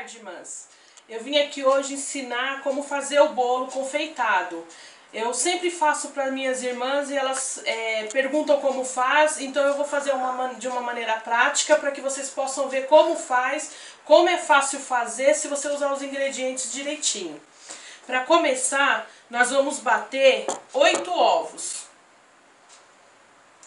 tarde, irmãs. Eu vim aqui hoje ensinar como fazer o bolo confeitado. Eu sempre faço para minhas irmãs e elas perguntam como faz, então eu vou fazer de uma maneira prática para que vocês possam ver como faz, como é fácil fazer se você usar os ingredientes direitinho. Para começar, nós vamos bater 8 ovos.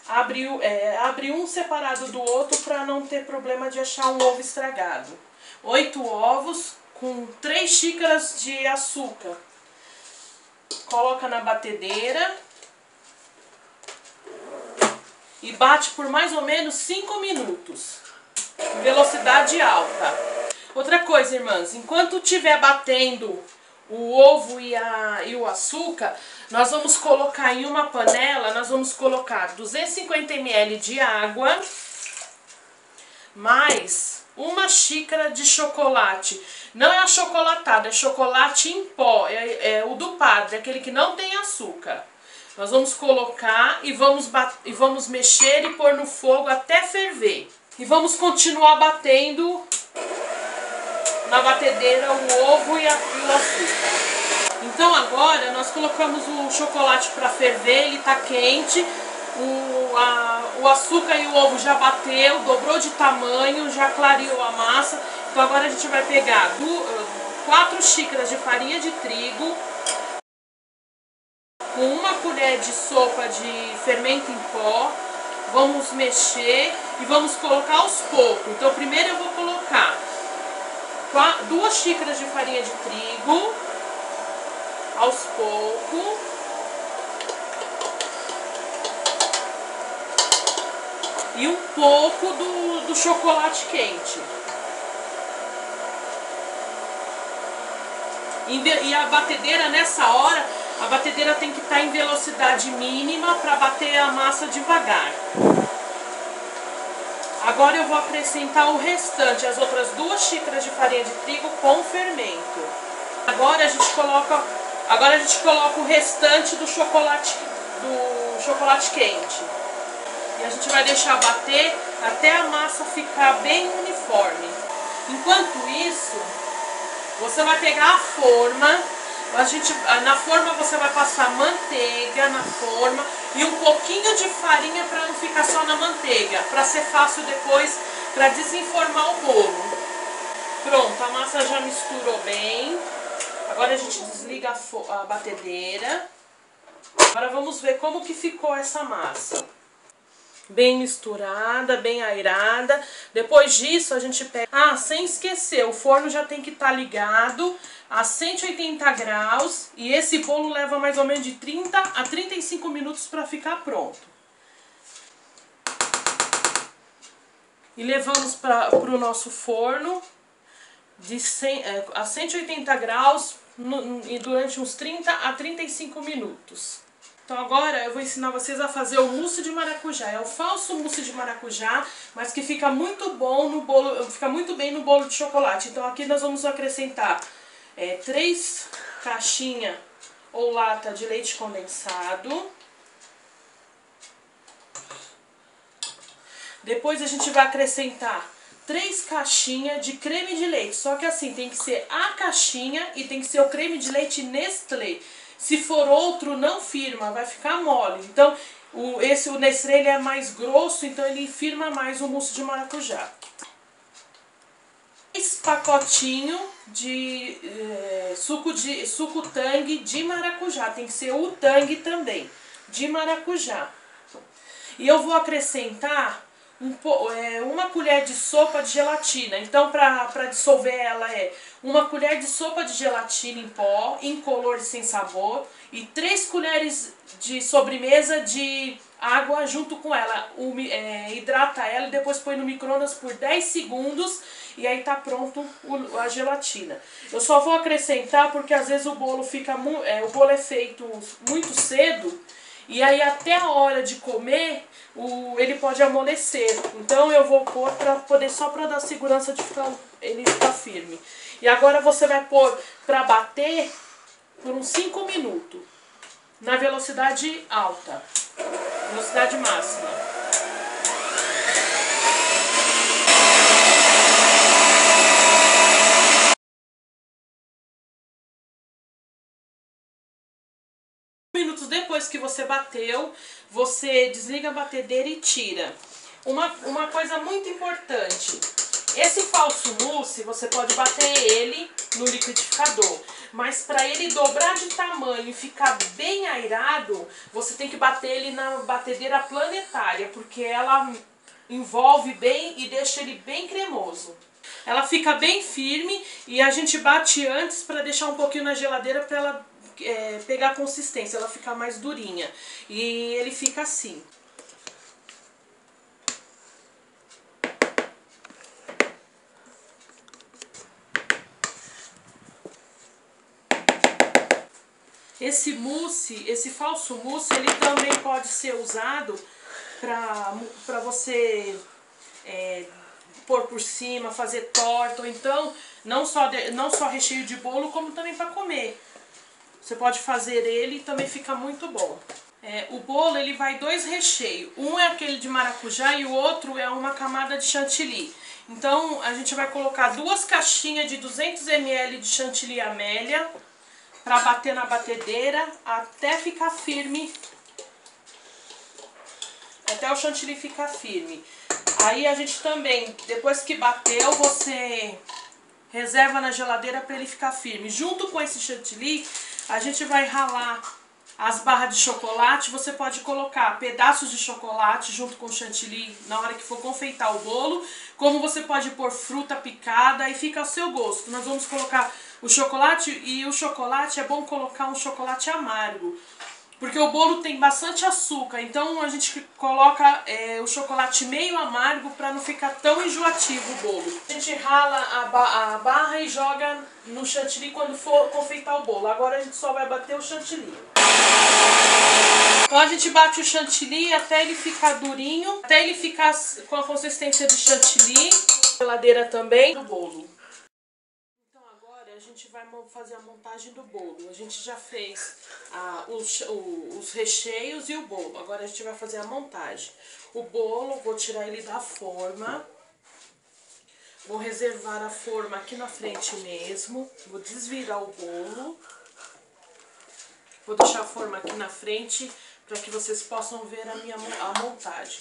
Abre um separado do outro para não ter problema de achar um ovo estragado. 8 ovos com 3 xícaras de açúcar. Coloca na batedeira e bate por mais ou menos 5 minutos, em velocidade alta. Outra coisa, irmãs, enquanto estiver batendo o ovo e o açúcar, nós vamos colocar em uma panela, nós vamos colocar 250 ml de água, mais 1 xícara de chocolate. Não é achocolatado, é chocolate em pó, é o do padre, aquele que não tem açúcar. Nós vamos colocar e vamos mexer e pôr no fogo até ferver. E vamos continuar batendo na batedeira o ovo e o açúcar. Então agora nós colocamos o chocolate para ferver, ele está quente. O açúcar e o ovo já bateu, dobrou de tamanho, já clareou a massa. Então agora a gente vai pegar 4 xícaras de farinha de trigo, com 1 colher de sopa de fermento em pó. Vamos mexer e vamos colocar aos poucos. Então primeiro eu vou colocar 2 xícaras de farinha de trigo, aos poucos. E um pouco do chocolate quente. E a batedeira, nessa hora, a batedeira tem que estar em velocidade mínima para bater a massa devagar. Agora eu vou acrescentar o restante, as outras 2 xícaras de farinha de trigo com fermento. Agora a gente coloca o restante do chocolate quente. E a gente vai deixar bater até a massa ficar bem uniforme. Enquanto isso, você vai pegar a forma. Na forma você vai passar manteiga na forma e um pouquinho de farinha para não ficar só na manteiga, para ser fácil depois para desenformar o bolo. Pronto, a massa já misturou bem. Agora a gente desliga a batedeira. Agora vamos ver como que ficou essa massa. Bem misturada, bem airada. Depois disso a gente pega... sem esquecer, o forno já tem que estar ligado a 180 graus. E esse bolo leva mais ou menos de 30 a 35 minutos para ficar pronto. E levamos para o nosso forno a 180 graus e durante uns 30 a 35 minutos. Então agora eu vou ensinar vocês a fazer o mousse de maracujá. É o falso mousse de maracujá, mas que fica muito bom no bolo, fica muito bem no bolo de chocolate. Então aqui nós vamos acrescentar 3 caixinhas ou lata de leite condensado. Depois a gente vai acrescentar 3 caixinhas de creme de leite. Só que assim, tem que ser a caixinha e tem que ser o creme de leite Nestlé. Se for outro, não firma, vai ficar mole. Então, o Nestlé ele é mais grosso, então ele firma mais o mousse de maracujá. 3 pacotinhos de suco Tang de maracujá. Tem que ser o Tang também, de maracujá. E eu vou acrescentar 1 colher de sopa de gelatina. Então, para dissolver ela 1 colher de sopa de gelatina em pó, incolor e sem sabor, e 3 colheres de sobremesa de água junto com ela. Hidrata ela e depois põe no micro-ondas por 10 segundos e aí tá pronto a gelatina. Eu só vou acrescentar porque às vezes o bolo é feito muito cedo. E aí até a hora de comer, ele pode amolecer. Então eu vou pôr só para dar segurança de ele ficar firme. E agora você vai pôr para bater por uns 5 minutos. Na velocidade alta. Velocidade máxima. depois que você bateu, você desliga a batedeira e tira. Uma coisa muito importante, esse falso mousse, você pode bater ele no liquidificador, mas para ele dobrar de tamanho e ficar bem airado, você tem que bater ele na batedeira planetária, porque ela envolve bem e deixa ele bem cremoso. Ela fica bem firme e a gente bate antes para deixar um pouquinho na geladeira para ela pegar consistência, ela ficar mais durinha. E ele fica assim. Esse mousse, esse falso mousse, ele também pode ser usado para você pôr por cima, fazer torta, ou então não só recheio de bolo, como também para comer. Você pode fazer ele e também fica muito bom. O bolo ele vai 2 recheios, um é aquele de maracujá e o outro é uma camada de chantilly. Então a gente vai colocar 2 caixinhas de 200 ml de chantilly Amélia para bater na batedeira até ficar firme, até o chantilly ficar firme. Aí a gente também, depois que bateu, você reserva na geladeira para ele ficar firme. Junto com esse chantilly, a gente vai ralar as barras de chocolate. Você pode colocar pedaços de chocolate junto com o chantilly na hora que for confeitar o bolo, como você pode pôr fruta picada e fica ao seu gosto. Nós vamos colocar o chocolate, e o chocolate é bom colocar um chocolate amargo, porque o bolo tem bastante açúcar, então a gente coloca o chocolate meio amargo para não ficar tão enjoativo o bolo. A gente rala a barra e joga no chantilly quando for confeitar o bolo. Agora a gente só vai bater o chantilly. Então a gente bate o chantilly até ele ficar durinho, até ele ficar com a consistência de chantilly. Geladeira também do bolo. Então agora a gente vai fazer a montagem do bolo. A gente já fez os recheios e o bolo. Agora a gente vai fazer a montagem. O bolo, vou tirar ele da forma. Vou reservar a forma aqui na frente mesmo. Vou desvirar o bolo. Vou deixar a forma aqui na frente para que vocês possam ver a montagem.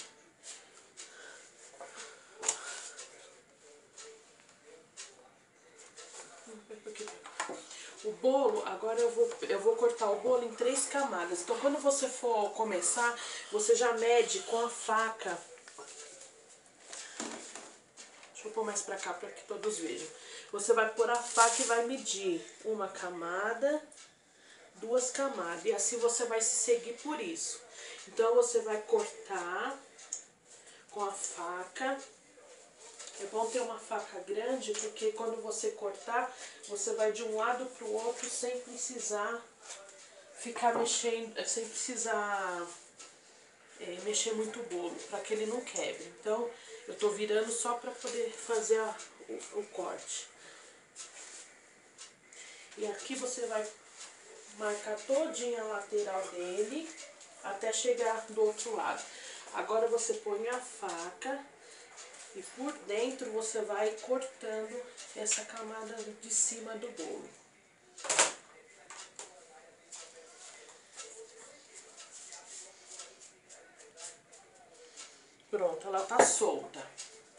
O bolo, agora eu vou cortar o bolo em 3 camadas. Então quando você for começar, você já mede com a faca. Deixa eu pôr mais pra cá para que todos vejam. Você vai pôr a faca e vai medir uma camada, 2 camadas, e assim você vai se seguir por isso. Então você vai cortar com a faca. É bom ter uma faca grande, porque quando você cortar, você vai de um lado pro outro sem precisar ficar mexendo, sem precisar mexer muito o bolo, para que ele não quebre. Então eu tô virando só para poder fazer o corte. E aqui você vai marcar todinha a lateral dele até chegar do outro lado. Agora você põe a faca e por dentro você vai cortando essa camada de cima do bolo. Pronto, ela tá solta.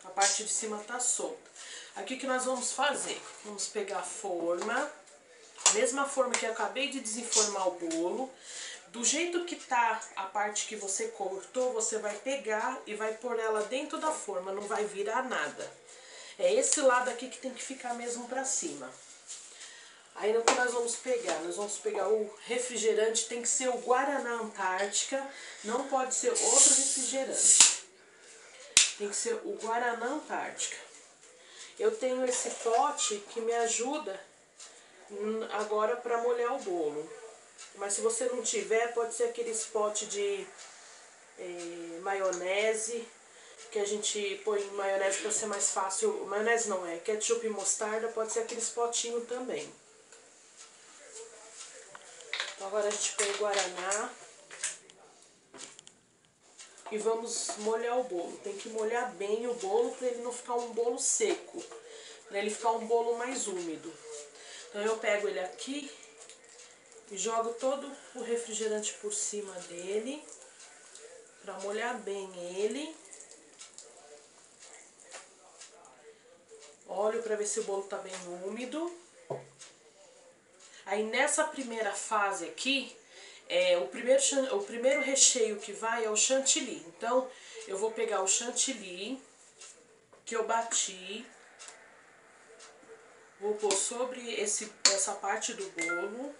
A parte de cima tá solta. Aqui o que nós vamos fazer? Vamos pegar a forma, mesma forma que eu acabei de desenformar o bolo. Do jeito que tá a parte que você cortou, você vai pegar e vai pôr ela dentro da forma, não vai virar nada. É esse lado aqui que tem que ficar mesmo pra cima. Aí o que nós vamos pegar? Nós vamos pegar o refrigerante, tem que ser o Guaraná Antártica, não pode ser outro refrigerante. Tem que ser o Guaraná Antártica. Eu tenho esse pote que me ajuda agora para molhar o bolo. Mas se você não tiver, pode ser aqueles potes de maionese, que a gente põe maionese para ser mais fácil. Maionese não é, ketchup e mostarda, pode ser aqueles potinhos também. Então agora a gente põe o guaraná e vamos molhar o bolo. Tem que molhar bem o bolo para ele não ficar um bolo seco, para ele ficar um bolo mais úmido. Então eu pego ele aqui E jogo todo o refrigerante por cima dele, para molhar bem ele. Olho para ver se o bolo tá bem úmido. Aí nessa primeira fase aqui, o primeiro recheio que vai é o chantilly. Então eu vou pegar o chantilly que eu bati, vou pôr sobre essa parte do bolo.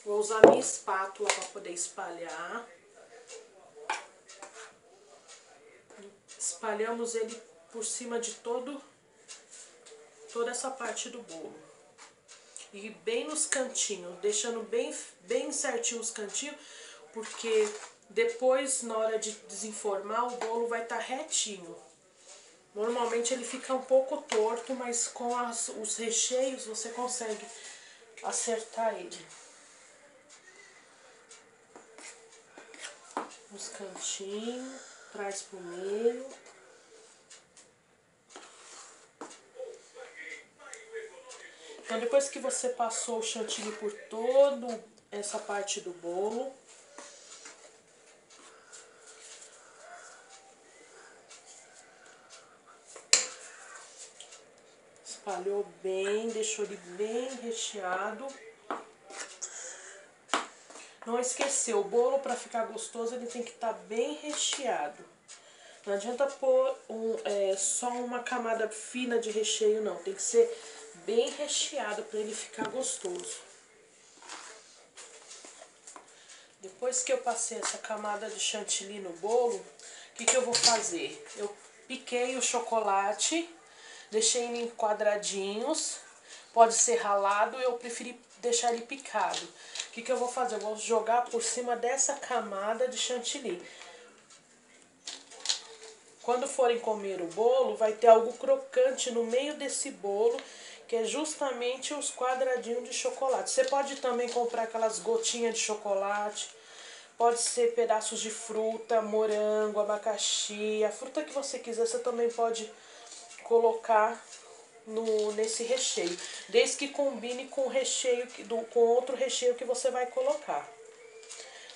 Vou usar minha espátula para poder espalhar. Espalhamos ele por cima de toda essa parte do bolo. E bem nos cantinhos, deixando bem certinho os cantinhos, porque depois, na hora de desenformar, o bolo vai estar retinho. Normalmente ele fica um pouco torto, mas com os recheios você consegue acertar ele. Os cantinhos, traz pro meio. Então depois que você passou o chantilly por toda essa parte do bolo, espalhou bem, deixou ele bem recheado. Não esqueceu, o bolo para ficar gostoso ele tem que estar bem recheado. Não adianta pôr só uma camada fina de recheio, não. Tem que ser bem recheado para ele ficar gostoso. Depois que eu passei essa camada de chantilly no bolo, o que eu vou fazer? Eu piquei o chocolate, deixei ele em quadradinhos. Pode ser ralado, eu preferi deixar ele picado. O que eu vou fazer? Eu vou jogar por cima dessa camada de chantilly. Quando forem comer o bolo, vai ter algo crocante no meio desse bolo, que é justamente os quadradinhos de chocolate. Você pode também comprar aquelas gotinhas de chocolate, pode ser pedaços de fruta, morango, abacaxi, a fruta que você quiser, você também pode colocar nesse recheio, desde que combine com o recheio, com outro recheio que você vai colocar.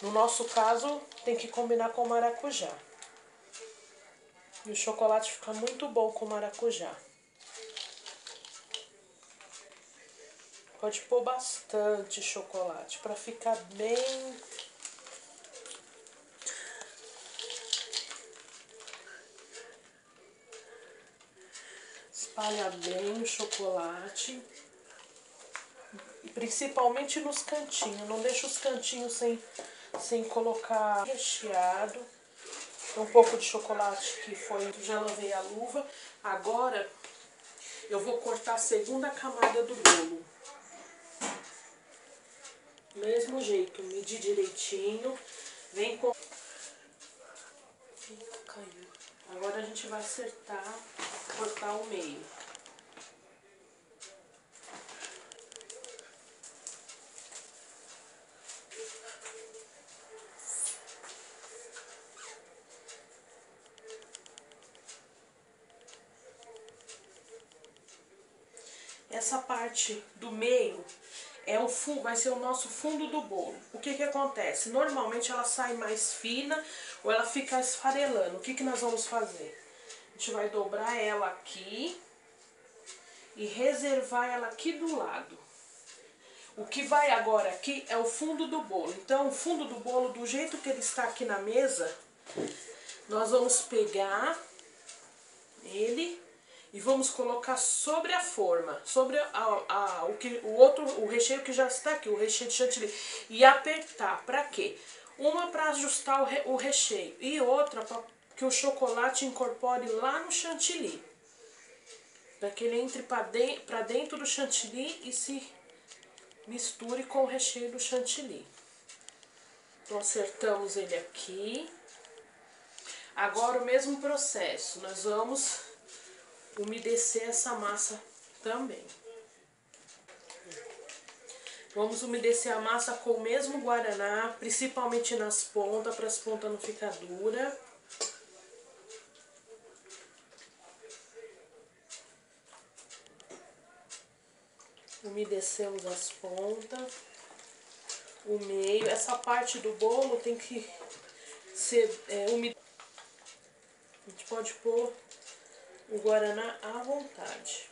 No nosso caso, tem que combinar com maracujá. E o chocolate fica muito bom com maracujá. Pode pôr bastante chocolate para ficar bem... Espalha bem o chocolate. Principalmente nos cantinhos. Não deixa os cantinhos sem colocar recheado. Um pouco de chocolate que foi... Já lavei a luva. Agora eu vou cortar a segunda camada do bolo. Mesmo jeito, medir direitinho. Vem com... Caiu. Agora a gente vai acertar, cortar o meio. Essa parte do meio vai ser o nosso fundo do bolo. O que acontece? Normalmente ela sai mais fina ou ela fica esfarelando. O que nós vamos fazer? A gente vai dobrar ela aqui e reservar ela aqui do lado. O que vai agora aqui é o fundo do bolo. Então o fundo do bolo, do jeito que ele está aqui na mesa, nós vamos pegar ele e vamos colocar sobre a forma, sobre o recheio que já está aqui, o recheio de chantilly. E apertar, para quê? Uma para ajustar o recheio e outra para que o chocolate incorpore lá no chantilly. Para que ele entre para dentro do chantilly e se misture com o recheio do chantilly. Então acertamos ele aqui. Agora o mesmo processo, nós vamos umedecer essa massa também. Vamos umedecer a massa com o mesmo guaraná, principalmente nas pontas, para as pontas não ficar duras. Umedecemos as pontas, o meio. Essa parte do bolo tem que ser umedecida. A gente pode pôr o guaraná à vontade.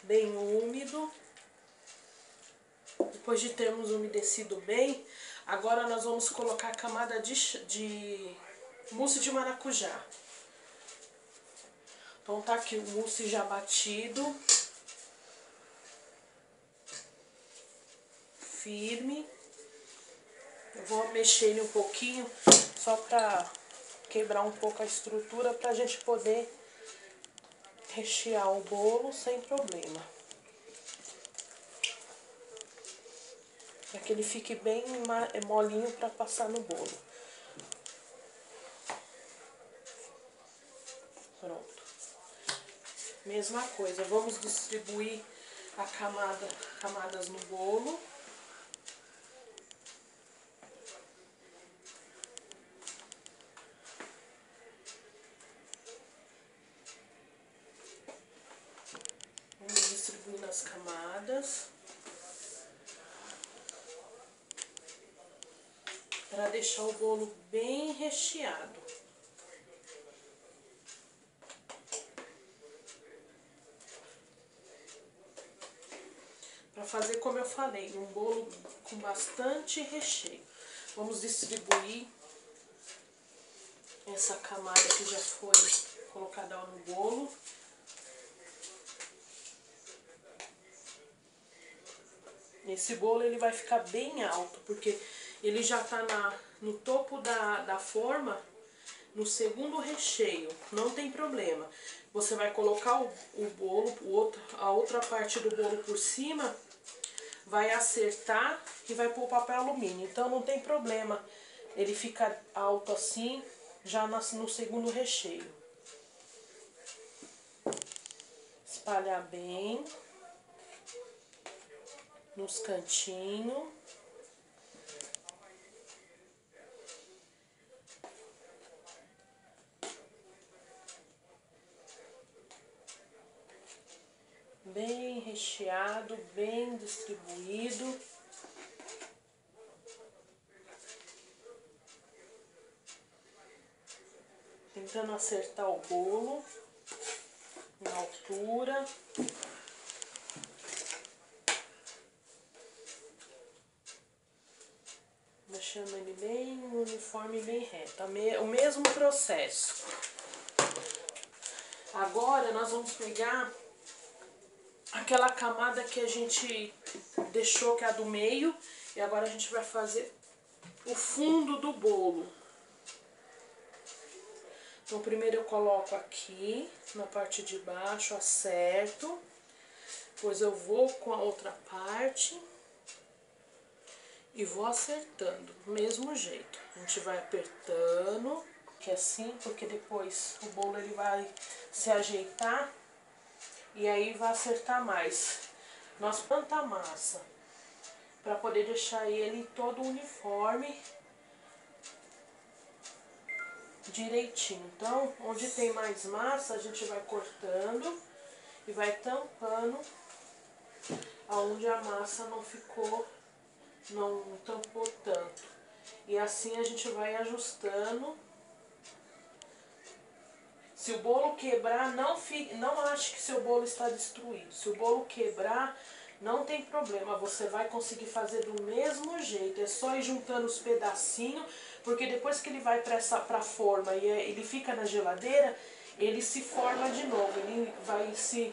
Bem úmido. Depois de termos umedecido bem, agora nós vamos colocar a camada de mousse de maracujá. Então tá aqui o mousse já batido, firme. Eu vou mexer ele um pouquinho, só pra quebrar um pouco a estrutura, pra gente poder rechear o bolo sem problema. Para que ele fique bem molinho para passar no bolo. Pronto. Mesma coisa, vamos distribuir camadas no bolo. Vamos distribuir nas camadas. Para deixar o bolo bem recheado. Para fazer como eu falei, um bolo com bastante recheio. Vamos distribuir essa camada que já foi colocada no bolo. Esse bolo ele vai ficar bem alto, porque ele já está no topo da forma, no segundo recheio, não tem problema. Você vai colocar o bolo, a outra parte do bolo por cima, vai acertar e vai pôr o papel alumínio. Então não tem problema ele ficar alto assim, já no segundo recheio. Espalhar bem nos cantinhos. Bem recheado, bem distribuído. Tentando acertar o bolo na altura. Deixando ele bem uniforme, bem reto. O mesmo processo. Agora nós vamos pegar aquela camada que a gente deixou, que é a do meio, e agora a gente vai fazer o fundo do bolo. Então primeiro eu coloco aqui na parte de baixo, acerto, depois eu vou com a outra parte e vou acertando, do mesmo jeito. A gente vai apertando, que é assim, porque depois o bolo ele vai se ajeitar e aí vai acertar mais. Nós plantamos a massa para poder deixar ele todo uniforme, direitinho. Então, onde tem mais massa, a gente vai cortando e vai tampando aonde a massa não ficou, não tampou tanto. E assim a gente vai ajustando. Se o bolo quebrar, não ache que seu bolo está destruído. Se o bolo quebrar, não tem problema, você vai conseguir fazer do mesmo jeito. É só ir juntando os pedacinhos, porque depois que ele vai para a forma e ele fica na geladeira, ele se forma de novo. Ele vai se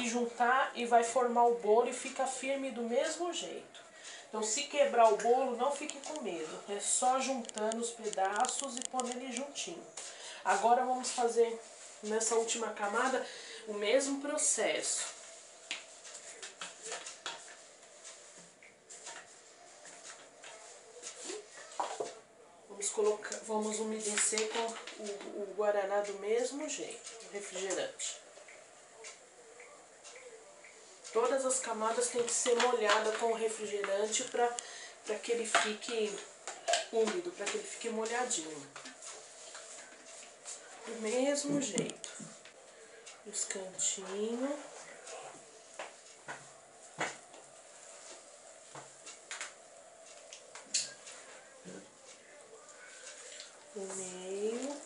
juntar e vai formar o bolo e fica firme do mesmo jeito. Então, se quebrar o bolo, não fique com medo. É só juntando os pedaços e pondo ele juntinho. Agora vamos fazer nessa última camada o mesmo processo. Vamos umedecer com o guaraná do mesmo jeito, o refrigerante. Todas as camadas têm que ser molhadas com o refrigerante para que ele fique úmido, para que ele fique molhadinho. Do mesmo jeito. Os cantinhos. no meio.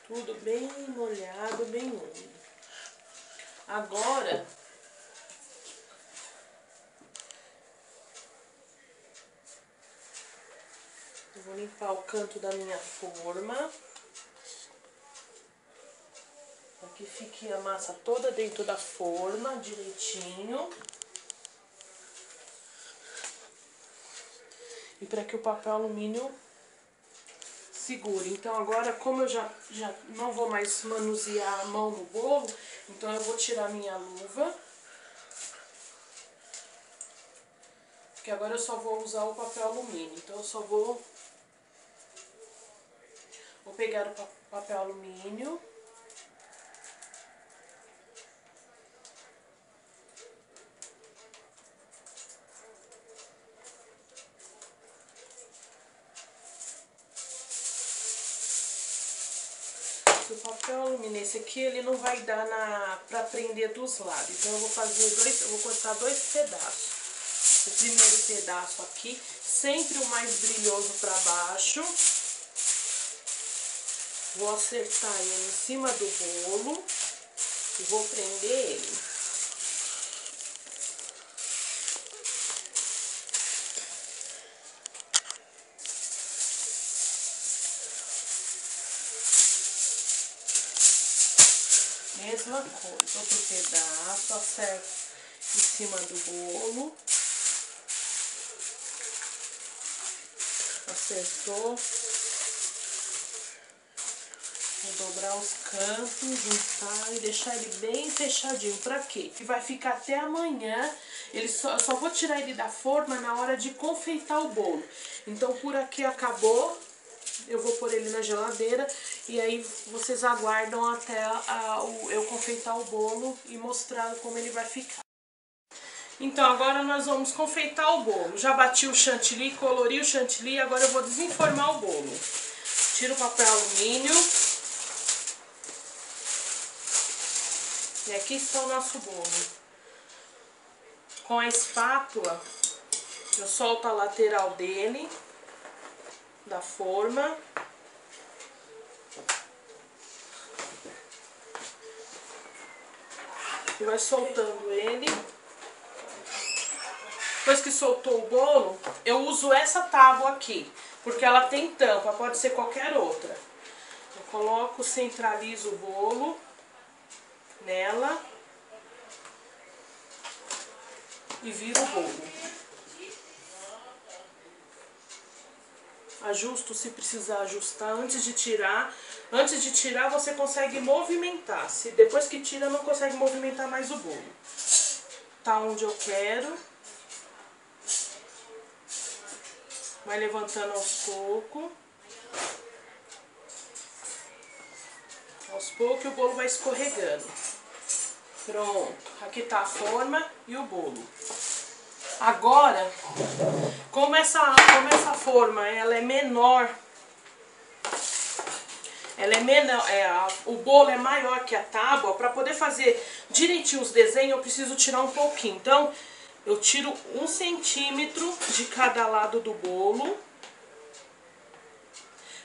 Tudo bem molhado, bem úmido. Agora, eu vou limpar o canto da minha forma. Para que fique a massa toda dentro da forma, direitinho. E para que o papel alumínio segure. Então agora, como eu já não vou mais manusear a mão do bolo, então eu vou tirar minha luva. Porque agora eu só vou usar o papel alumínio. Então eu só vou pegar o papel alumínio. O papel alumínio, esse aqui, ele não vai dar pra prender dos lados. Então eu vou cortar dois pedaços. O primeiro pedaço aqui, sempre o mais brilhoso para baixo. Vou acertar ele em cima do bolo e vou prender ele. Mesma coisa, outro pedaço, acerto em cima do bolo. Acertou. Vou dobrar os cantos, juntar e deixar ele bem fechadinho. Pra quê? Que vai ficar até amanhã. Eu só vou tirar ele da forma na hora de confeitar o bolo. Então por aqui acabou. Eu vou pôr ele na geladeira e aí vocês aguardam até eu confeitar o bolo e mostrar como ele vai ficar. Então agora nós vamos confeitar o bolo. Já bati o chantilly, colori o chantilly, agora eu vou desenformar o bolo. Tiro o papel alumínio. E aqui está o nosso bolo. Com a espátula, eu solto a lateral dele, da forma. E vai soltando ele. Depois que soltou o bolo, eu uso essa tábua aqui, porque ela tem tampa, pode ser qualquer outra. Eu coloco, centralizo o bolo nela e viro o bolo. Ajusto se precisar ajustar antes de tirar. Antes de tirar você consegue movimentar. Se depois que tira não consegue movimentar mais o bolo. Tá onde eu quero. Vai levantando aos poucos. Aos poucos o bolo vai escorregando. Pronto. Aqui tá a forma e o bolo. Agora, como essa forma ela é menor, o bolo é maior que a tábua, para poder fazer direitinho os desenhos eu preciso tirar um pouquinho. Então, eu tiro 1 centímetro de cada lado do bolo,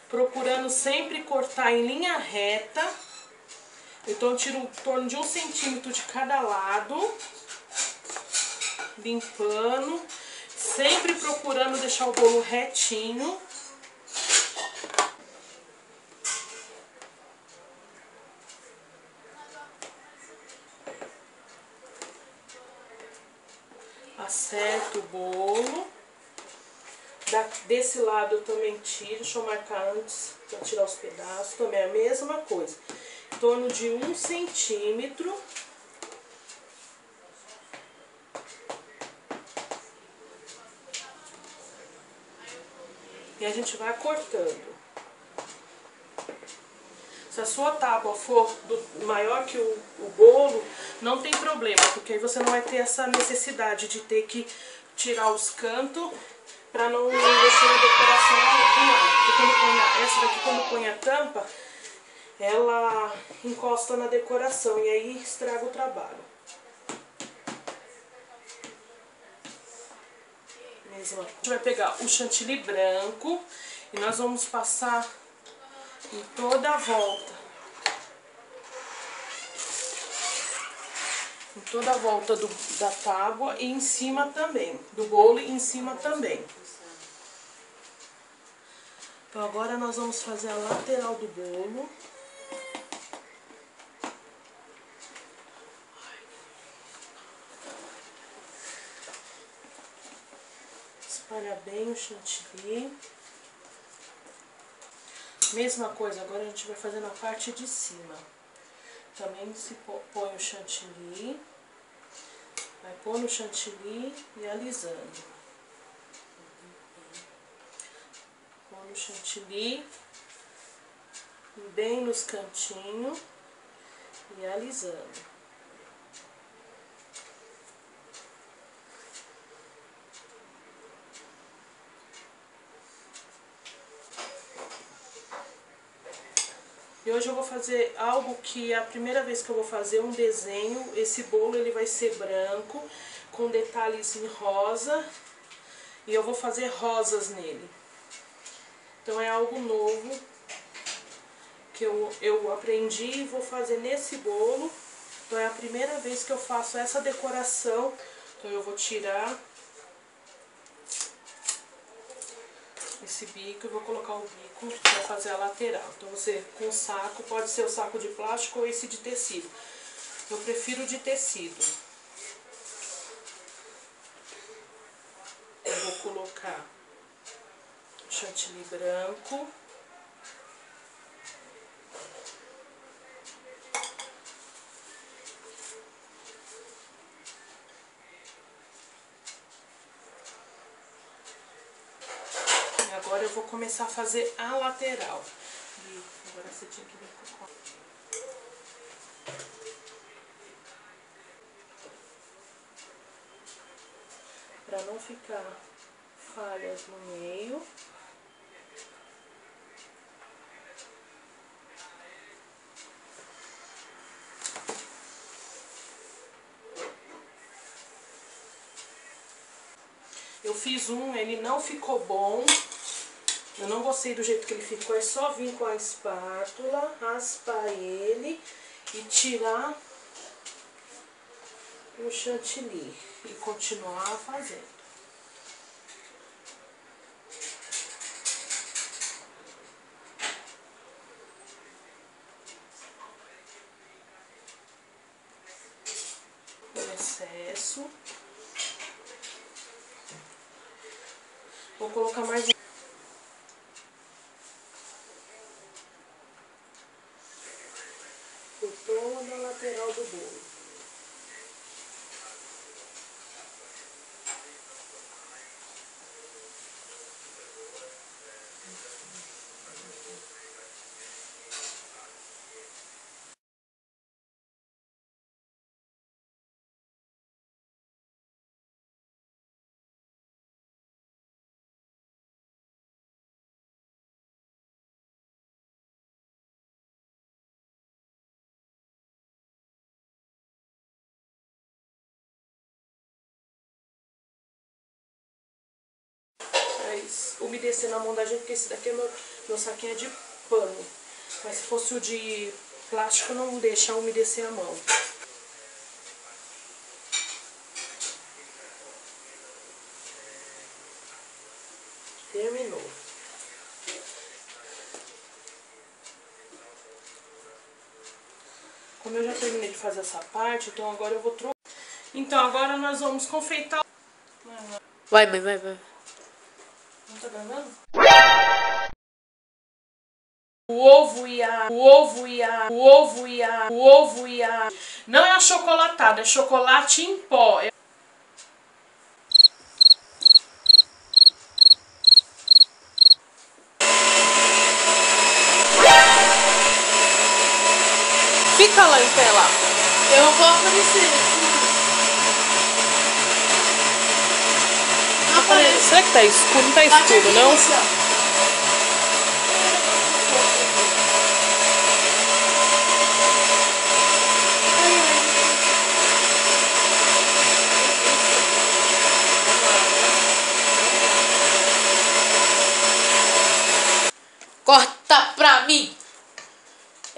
procurando sempre cortar em linha reta. Então, eu tiro em torno de 1 centímetro de cada lado. Limpando, sempre procurando deixar o bolo retinho. Acerto o bolo. Desse lado eu também tiro, deixa eu marcar antes para tirar os pedaços. Também é a mesma coisa, em torno de 1 centímetro. E a gente vai cortando. Se a sua tábua for maior que o bolo, não tem problema, porque aí você não vai ter essa necessidade de ter que tirar os cantos para não mexer na decoração do lado. Porque essa daqui, quando põe a tampa, ela encosta na decoração e aí estraga o trabalho. mesma coisa. A gente vai pegar o chantilly branco e nós vamos passar em toda a volta. Em toda a volta da tábua e em cima também. Do bolo e em cima também. Então agora nós vamos fazer a lateral do bolo. Espalha bem o chantilly. Mesma coisa, agora a gente vai fazer na parte de cima. Também se põe o chantilly. Vai pôr no chantilly e alisando. Põe no chantilly. Bem nos cantinhos. E alisando. E hoje eu vou fazer algo que é a primeira vez que eu vou fazer um desenho. Esse bolo ele vai ser branco, com detalhes em rosa. E eu vou fazer rosas nele. Então é algo novo que eu aprendi e vou fazer nesse bolo. Então é a primeira vez que eu faço essa decoração. Então eu vou tirar esse bico e vou colocar o bico para fazer a lateral. Então você com saco, pode ser o saco de plástico ou esse de tecido. Eu prefiro de tecido. Eu vou colocar o chantilly branco. Agora eu vou começar a fazer a lateral. E agora você tinha que vir com o... Para não ficar falhas no meio. Eu fiz um, ele não ficou bom. Eu não gostei do jeito que ele ficou, é só vir com a espátula, raspar ele e tirar o chantilly e continuar fazendo. O excesso. Vou colocar mais por toda a lateral do bolo. Umedecer na mão da gente, porque esse daqui é meu saquinho é de pano. Mas se fosse o de plástico, não deixa umedecer a mão. Terminou. Como eu já terminei de fazer essa parte, então agora eu vou trocar. Então agora nós vamos confeitar. Vai, mãe, vai. Não tá gravando? O ovo e a... Não é achocolatado, é chocolate em pó. Fica lá em pé lá. Eu vou aparecer. Não aparece. Será que tá escuro? Não tá escuro, não?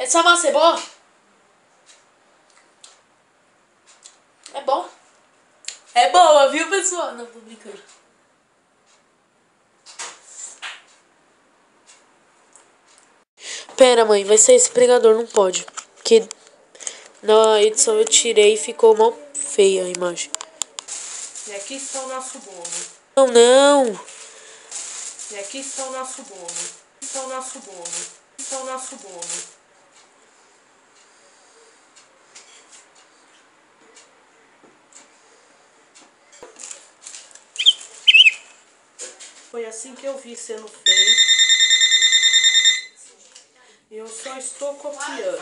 Essa massa é boa? É boa. É boa, viu, pessoal? Não, tô brincando. Pera, mãe, vai ser esse pregador, não pode. Porque na edição eu tirei e ficou mal feia a imagem. E aqui está o nosso bolo. Não, não. E aqui está o nosso bolo. Aqui está o nosso bolo. Aqui está o nosso bolo. Foi assim que eu vi sendo feito. Eu só estou copiando.